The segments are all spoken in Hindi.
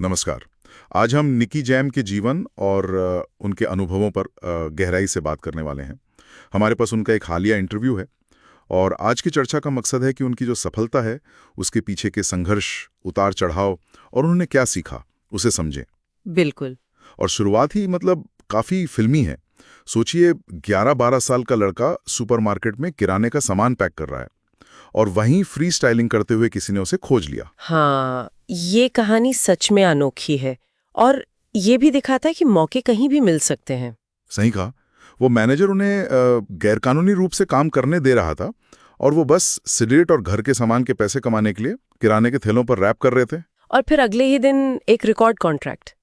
नमस्कार। आज हम निकी जैम के जीवन और उनके अनुभवों पर गहराई से बात करने वाले हैं। हमारे पास उनका एक हालिया इंटरव्यू है और आज की चर्चा का मकसद है कि उनकी जो सफलता है, उसके पीछे के संघर्ष, उतार-चढ़ाव और उन्होंने क्या सीखा, उसे समझें। बिल्कुल। और शुरुआत ही काफ़ी फिल्मी है। सोचिए 11-12 साल का लड़का सुपरमार्केट में किराने का सामान पैक कर रहा है और वहीं फ्री स्टाइलिंग करते हुए किसी ने उसे खोज लिया। हाँ, ये कहानी सच में अनोखी है और ये भी दिखाता है कि मौके कहीं भी मिल सकते हैं। सही कहा। वो मैनेजर उन्हें गैरकानूनी रूप से काम करने दे रहा था और वो बस सिगरेट और घर के सामान के पैसे कमाने के लिए किराने के थैलों पर रैप कर रहे थे। और फिर अगले ही दिन एक रिकॉर्ड कॉन्ट्रैक्ट,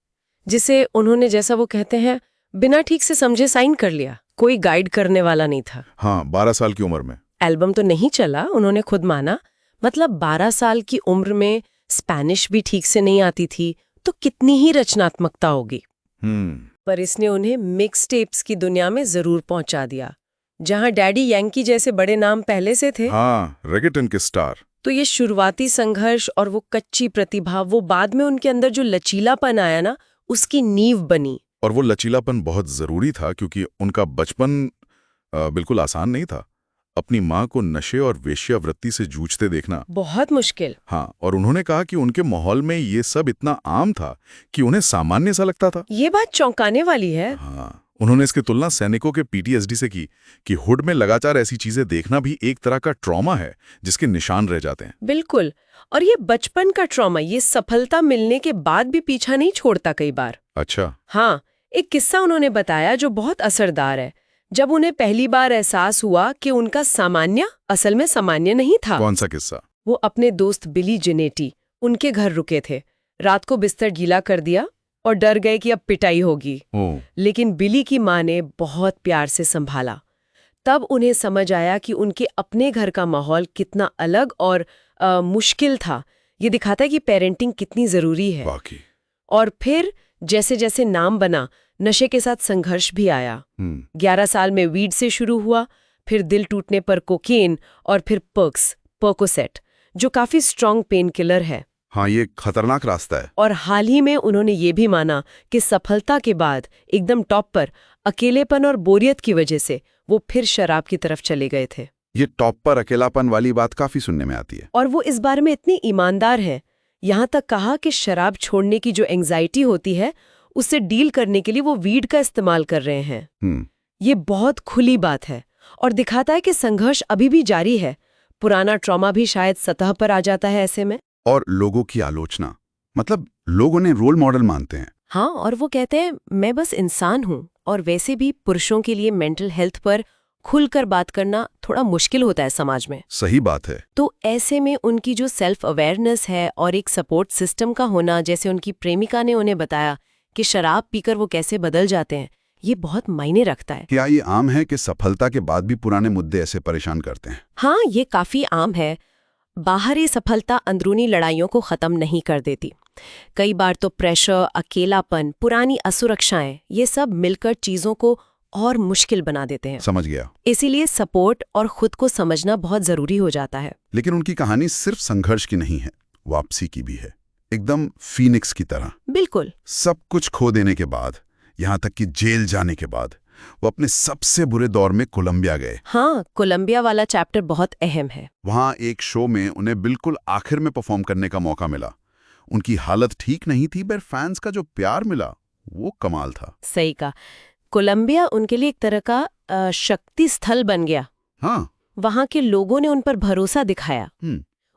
जिसे उन्होंने, जैसा वो कहते हैं, बिना ठीक से समझे साइन कर लिया। कोई गाइड करने वाला नहीं था। हाँ, 12 साल की उम्र में। एल्बम तो नहीं चला, उन्होंने खुद माना। मतलब 12 साल की उम्र में स्पेनिश भी ठीक से नहीं आती थी, तो कितनी ही रचनात्मकता होगी। पर इसने उन्हें मिक्स टेप्स की दुनिया में जरूर पहुंचा दिया, जहां डैडी यंकी जैसे बड़े नाम पहले से थे। हाँ, रेगेटन के स्टार। तो ये शुरुआती संघर्ष और वो कच्ची प्रतिभा, वो बाद में उनके अंदर जो लचीलापन आया ना, उसकी नींव बनी। और वो लचीलापन बहुत जरूरी था क्योंकि उनका बचपन बिल्कुल आसान नहीं था। अपनी माँ को नशे और वेश्यावृत्ति से जूझते देखना बहुत मुश्किल। हाँ, और उन्होंने कहा कि उनके माहौल में ये सब इतना आम था कि उन्हें सामान्य सा लगता था। ये बात चौंकाने वाली है। हाँ, उन्होंने इसकी तुलना सैनिकों के पीटीएसडी से की कि हुड में लगातार ऐसी चीजें देखना भी एक तरह का ट्रॉमा है जिसके निशान रह जाते हैं। बिल्कुल। और ये बचपन का ट्रॉमा, ये सफलता मिलने के बाद भी पीछा नहीं छोड़ता कई बार। अच्छा। हाँ, एक किस्सा उन्होंने बताया जो बहुत असरदार है। जब उन्हें पहली बार एहसास हुआ कि उनका सामान्य असल में सामान्य नहीं था। कौन सा किस्सा? वो अपने दोस्त बिली जेनेटी, उनके घर रुके थे। रात को बिस्तर गीला कर दिया और डर गए कि अब पिटाई होगी। लेकिन बिली की माँ ने बहुत प्यार से संभाला। तब उन्हें समझ आया कि उनके अपने घर का माहौल कितना अलग और मुश्किल था। ये दिखाता है कि पेरेंटिंग कितनी जरूरी है। बाकी। और फिर जैसे जैसे नाम बना, नशे के साथ संघर्ष भी आया। 11 साल में वीड से शुरू हुआ, फिर दिल टूटने पर कोकेन और फिर पर्कोसेट, जो काफी स्ट्रॉन्ग पेन किलर है। हाँ, ये खतरनाक रास्ता है। और हाल ही में उन्होंने ये भी माना कि सफलता के बाद एकदम टॉप पर अकेलेपन और बोरियत की वजह से वो फिर शराब की तरफ चले गए थे। ये टॉप पर अकेलापन वाली बात काफी सुनने में आती है। और वो इस बारे में इतनी ईमानदार है, यहाँ तक कहा कि शराब छोड़ने की जो एंग्जाइटी होती है, उससे डील करने के लिए वो वीड का इस्तेमाल कर रहे हैं। ये बहुत खुली बात है और दिखाता है कि संघर्ष अभी भी जारी है। पुराना ट्रॉमा भी शायद सतह पर आ जाता है ऐसे में। और लोगों की आलोचना, लोग उन्हें रोल मॉडल मानते हैं। हाँ, और वो कहते हैं मैं बस इंसान हूँ। और वैसे भी पुरुषों के लिए मेंटल हेल्थ पर खुलकर बात करना थोड़ा मुश्किल होता है समाज में। सही बात है। तो ऐसे में उनकी जो सेल्फ अवेयरनेस है और एक सपोर्ट सिस्टम का होना, जैसे उनकी प्रेमिका ने उन्हें बताया कि शराब पीकर वो कैसे बदल जाते हैं, ये बहुत मायने रखता है। क्या ये आम है कि सफलता के बाद भी पुराने मुद्दे ऐसे परेशान करते हैं? हाँ, ये काफी आम है। बाहरी सफलता अंदरूनी लड़ाइयों को खत्म नहीं कर देती। कई बार तो प्रेशर, अकेलापन, पुरानी असुरक्षाएं, ये सब मिलकर चीजों को और मुश्किल बना देते हैं। समझ गया। इसीलिए सपोर्ट और खुद को समझना बहुत जरूरी हो जाता है। लेकिन उनकी कहानी सिर्फ संघर्ष की नहीं है, वापसी की भी है, एकदम फीनिक्स की तरह। बिल्कुल। सब कुछ खो देने के बाद, यहाँ तक कि जेल जाने के बाद, वो अपने सबसे बुरे दौर में कोलंबिया गए। हाँ, कोलंबिया वाला चैप्टर बहुत अहम है। वहाँ एक शो में उन्हें बिल्कुल आखिर में परफॉर्म करने का मौका मिला। उनकी हालत ठीक नहीं थी, पर फैंस का जो प्यार मिला वो कमाल था। सही कहा। कोलंबिया उनके लिए एक तरह का शक्ति स्थल बन गया। हाँ। वहाँ के लोगों ने उन पर भरोसा दिखाया।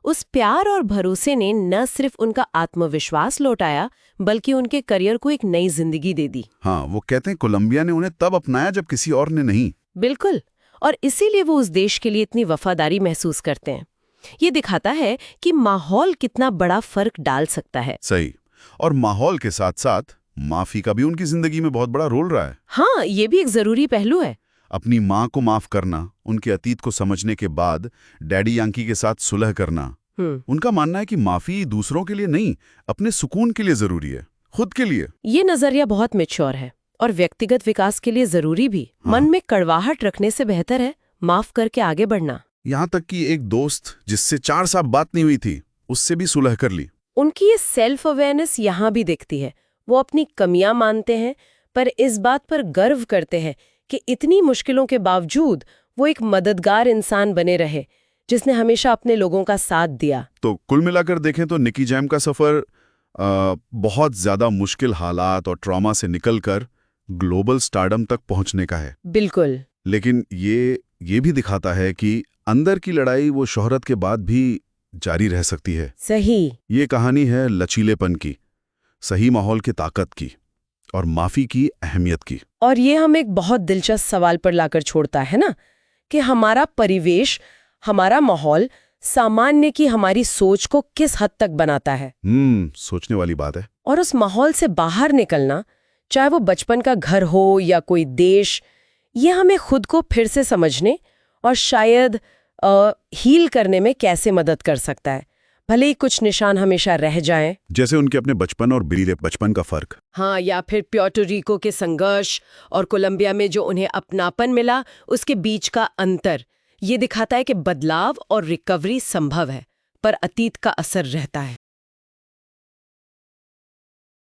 उस प्यार और भरोसे ने न सिर्फ उनका आत्मविश्वास लौटाया, बल्कि उनके करियर को एक नई जिंदगी दे दी। हाँ, वो कहते हैं कोलंबिया ने उन्हें तब अपनाया जब किसी और ने नहीं। बिल्कुल। और इसीलिए वो उस देश के लिए इतनी वफादारी महसूस करते हैं। ये दिखाता है कि माहौल कितना बड़ा फर्क डाल सकता है। सही। और माहौल के साथ साथ माफी का भी उनकी जिंदगी में बहुत बड़ा रोल रहा है। हाँ, ये भी एक जरूरी पहलू है। अपनी माँ को माफ करना, उनके अतीत को समझने के बाद डैडी यांकी के साथ सुलह करना। उनका मानना है कि माफी दूसरों के लिए नहीं, अपने सुकून के लिए जरूरी है, खुद के लिए। ये नजरिया बहुत मैच्योर है और व्यक्तिगत विकास के लिए जरूरी भी। हाँ। मन में कड़वाहट रखने से बेहतर है माफ करके आगे बढ़ना। यहाँ तक कि एक दोस्त जिससे 4 साल बात नहीं हुई थी, उससे भी सुलह कर ली। उनकी ये सेल्फ अवेयरनेस यहाँ भी दिखती है। वो अपनी कमियां मानते हैं, पर इस बात पर गर्व करते हैं कि इतनी मुश्किलों के बावजूद वो एक मददगार इंसान बने रहे, जिसने हमेशा अपने लोगों का साथ दिया। तो कुल मिलाकर देखें तो निकी जैम का सफर बहुत ज्यादा मुश्किल हालात और ट्रॉमा से निकलकर ग्लोबल स्टारडम तक पहुंचने का है। बिल्कुल। लेकिन ये भी दिखाता है कि अंदर की लड़ाई वो शोहरत के बाद भी जारी रह सकती है। सही। ये कहानी है लचीलेपन की, सही माहौल की ताकत की और माफी की अहमियत की। और ये हम एक बहुत दिलचस्प सवाल पर लाकर छोड़ता है ना, कि हमारा परिवेश, हमारा माहौल सामान्य की हमारी सोच को किस हद तक बनाता है। सोचने वाली बात है। और उस माहौल से बाहर निकलना, चाहे वो बचपन का घर हो या कोई देश, ये हमें खुद को फिर से समझने और शायद हील करने में कैसे मदद कर सकता है, भले ही कुछ निशान हमेशा रह जाएं। जैसे उनके अपने बचपन और बिली के बचपन का फर्क। हाँ, या फिर प्यूर्टो रिको के संघर्ष और कोलंबिया में जो उन्हें अपनापन मिला, उसके बीच का अंतर। ये दिखाता है कि बदलाव और रिकवरी संभव है, पर अतीत का असर रहता है।